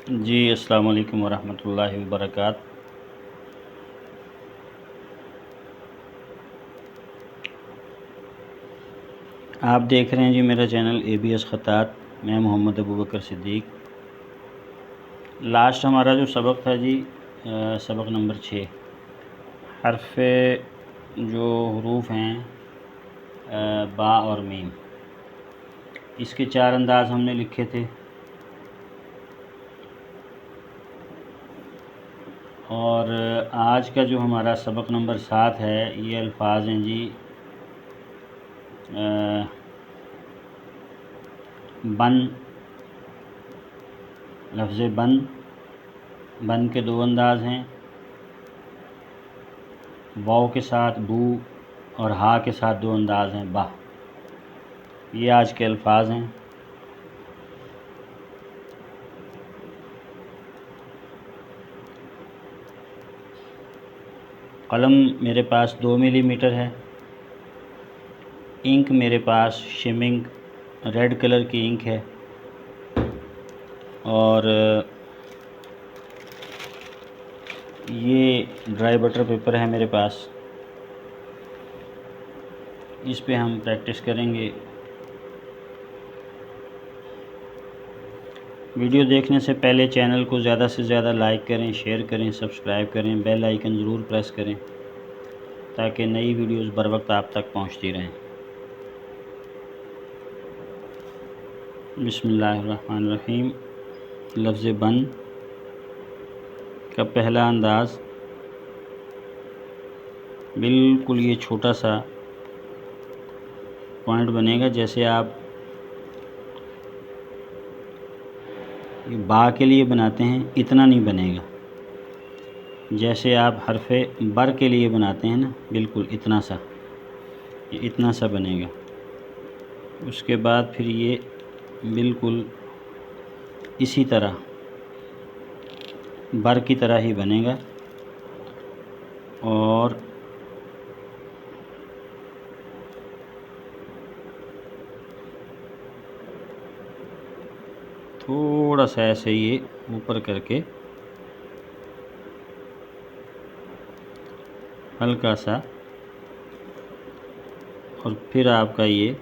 जी अस्सलाम वालेकुम वरहमतुल्लाहि वबरकात। आप देख रहे हैं जी मेरा चैनल ABS ख़त्तात। मैं मोहम्मद अबू बकर सिद्दीक। लास्ट हमारा जो सबक था जी सबक नंबर 6, हर्फ जो हरूफ हैं बा और मीम, इसके 4 अंदाज़ हमने लिखे थे। और आज का जो हमारा सबक नंबर 7 है, ये अल्फाज हैं जी बन, लफ्ज़ बन। बन के 2 अंदाज़ हैं, वाव के साथ बू और हा के साथ 2 अंदाज़ हैं बा। ये आज के अल्फाज हैं। कलम मेरे पास 2 मिलीमीटर है। इंक मेरे पास शिमिंग रेड कलर की इंक है। और ये ड्राई बटर पेपर है मेरे पास। इस पे हम प्रैक्टिस करेंगे। वीडियो देखने से पहले चैनल को ज़्यादा से ज़्यादा लाइक करें, शेयर करें, सब्सक्राइब करें, बेल आइकन ज़रूर प्रेस करें ताकि नई वीडियोस बर वक्त आप तक पहुंचती रहें। बिस्मिल्लाहिर्रहमानिर्रहीम। लफ्ज़ बन का पहला अंदाज़ बिल्कुल ये छोटा सा पॉइंट बनेगा। जैसे आप ये बा के लिए बनाते हैं, इतना नहीं बनेगा। जैसे आप हरफ़े बर के लिए बनाते हैं ना, बिल्कुल इतना सा, ये इतना सा बनेगा। उसके बाद फिर ये बिल्कुल इसी तरह बर की तरह ही बनेगा। और थोड़ा सा ऐसे ये ऊपर करके हल्का सा, और फिर आपका ये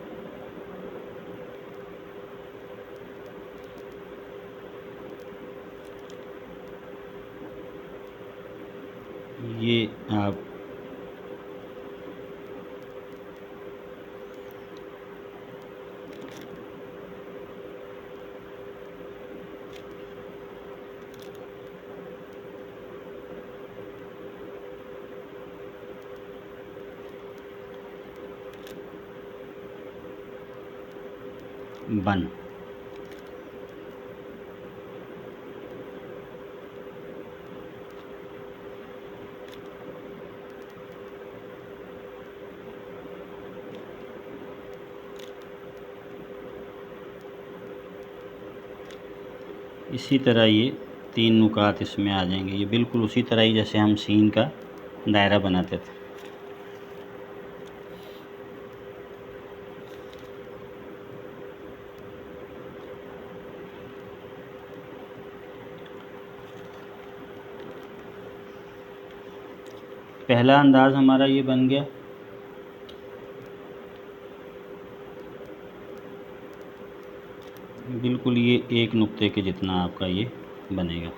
आप बन। इसी तरह ये 3 नुकात इसमें आ जाएंगे। ये बिल्कुल उसी तरह ही जैसे हम सीन का दायरा बनाते थे। पहला अंदाज़ हमारा ये बन गया। बिल्कुल ये एक नुक्ते के जितना आपका ये बनेगा।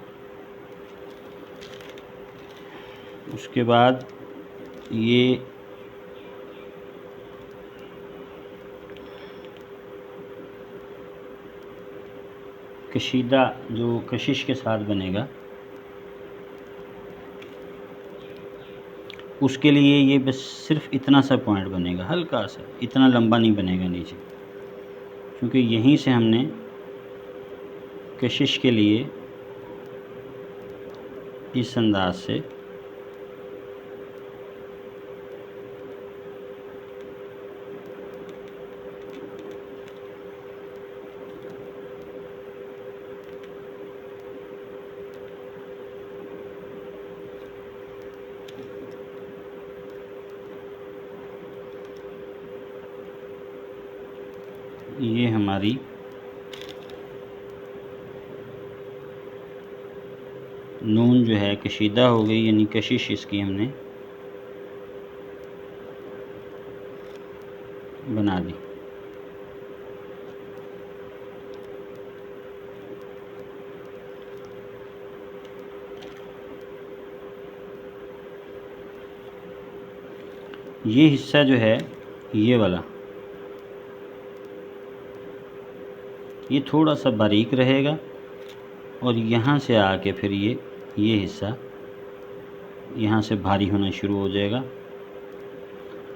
उसके बाद ये कशीदा जो कशिश के साथ बनेगा, उसके लिए ये बस सिर्फ इतना सा पॉइंट बनेगा, हल्का सा, इतना लंबा नहीं बनेगा नीचे, क्योंकि यहीं से हमने कशिश के लिए इस अंदाज से ये हमारी नून जो है कशीदा हो गई, यानी कशिश इसकी हमने बना दी। ये हिस्सा जो है ये वाला, ये थोड़ा सा बारीक रहेगा और यहाँ से आके फिर ये हिस्सा यहाँ से भारी होना शुरू हो जाएगा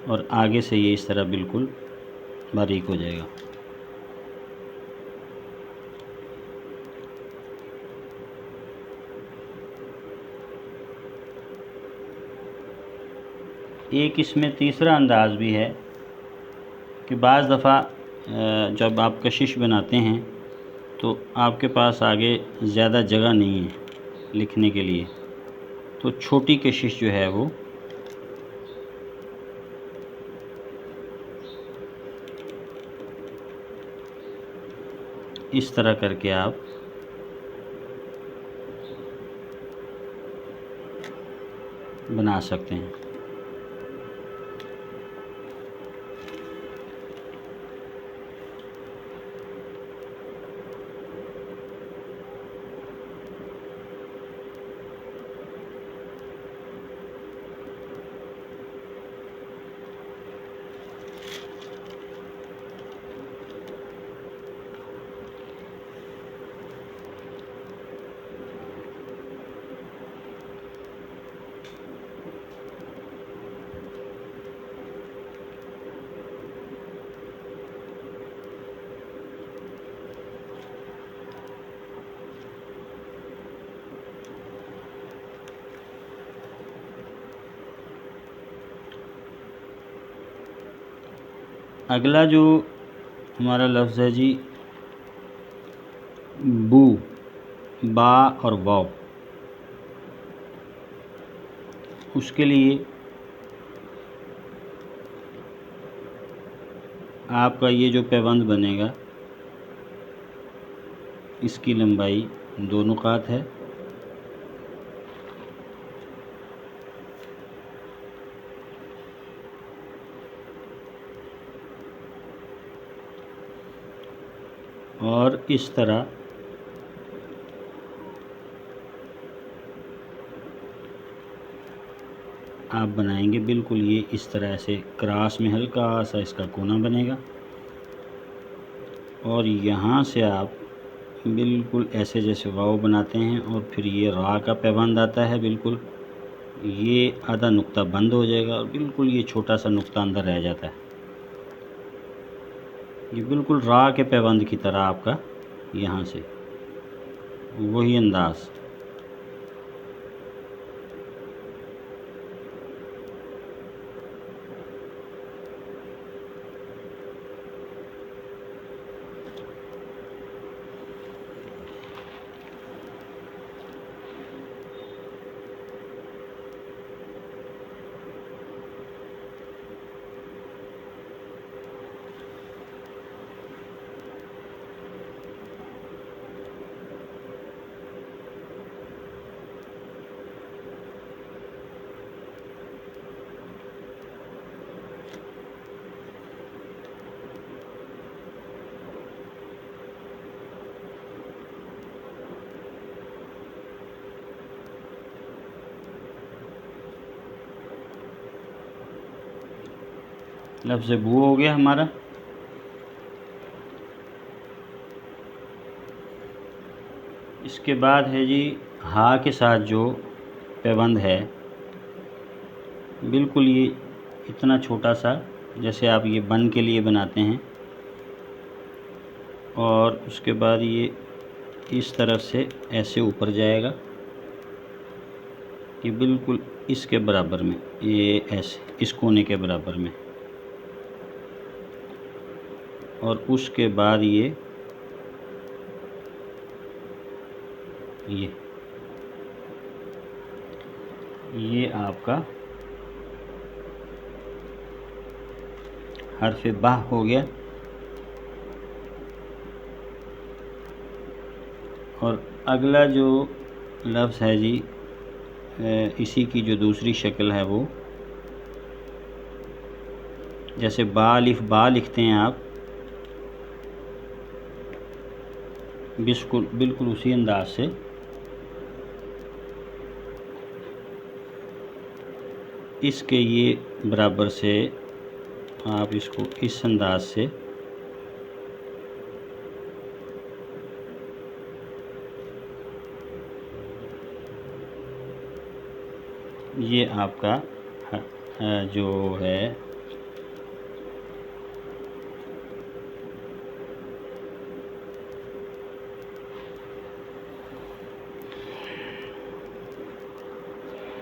और आगे से ये इस तरह बिल्कुल बारीक हो जाएगा। एक इसमें तीसरा अंदाज़ भी है कि बाज़ दफ़ा जब आप कशिश बनाते हैं तो आपके पास आगे ज़्यादा जगह नहीं है लिखने के लिए, तो छोटी कशिश जो है वो इस तरह करके आप बना सकते हैं। अगला जो हमारा लफ्ज़ है जी बू, बा और वाव, उसके लिए आपका ये जो पैबंद बनेगा इसकी लंबाई 2 नुकात है और इस तरह आप बनाएंगे बिल्कुल ये इस तरह से क्रॉस में हल्का सा इसका कोना बनेगा और यहाँ से आप बिल्कुल ऐसे जैसे वाव बनाते हैं और फिर ये रा का पैबंद आता है, बिल्कुल ये आधा नुक्ता बंद हो जाएगा और बिल्कुल ये छोटा सा नुक्ता अंदर रह जाता है। ये बिल्कुल रा के पैबंद की तरह आपका यहाँ से वही अंदाज़। लफ्ज़ बू हो गया हमारा। इसके बाद है जी हा के साथ जो पैबंद है बिल्कुल ये इतना छोटा सा जैसे आप ये बन के लिए बनाते हैं और उसके बाद ये इस तरफ से ऐसे ऊपर जाएगा, ये बिल्कुल इसके बराबर में, ये ऐसे इस कोने के बराबर में, और उसके बाद ये आपका हर्फ बा हो गया। और अगला जो लफ्ज़ है जी इसी की जो दूसरी शक्ल है वो, जैसे बा अलिफ बा लिखते हैं आप, बिल्कुल बिल्कुल उसी अंदाज से इसके ये बराबर से आप इसको इस अंदाज से ये आपका जो है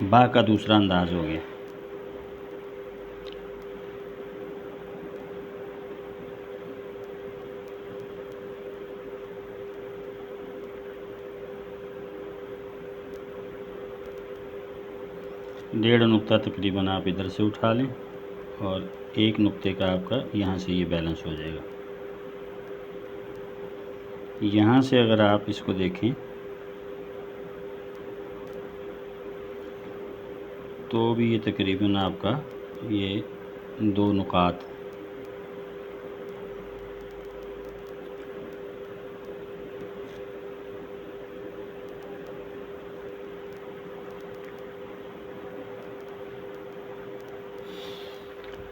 बा का दूसरा अंदाज हो गया। डेढ़ नुक्ता तकरीबन आप इधर से उठा लें और एक नुक्ते का आपका यहाँ से ये बैलेंस हो जाएगा। यहाँ से अगर आप इसको देखें तो भी ये तकरीबन आपका ये 2 नुकात,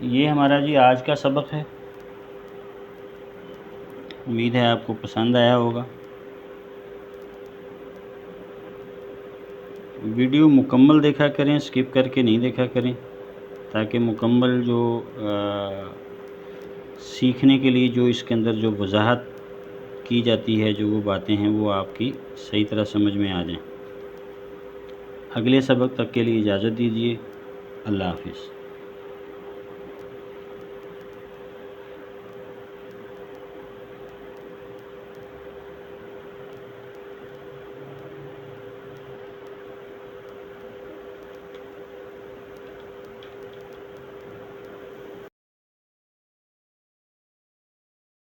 ये हमारा जी आज का सबक है। उम्मीद है आपको पसंद आया होगा। वीडियो मुकम्मल देखा करें, स्किप करके नहीं देखा करें, ताकि मुकम्मल जो सीखने के लिए जो इसके अंदर जो वजाहत की जाती है, जो वो बातें हैं वो आपकी सही तरह समझ में आ जाएं। अगले सबक तक के लिए इजाज़त दीजिए। अल्लाह हाफ़िज़।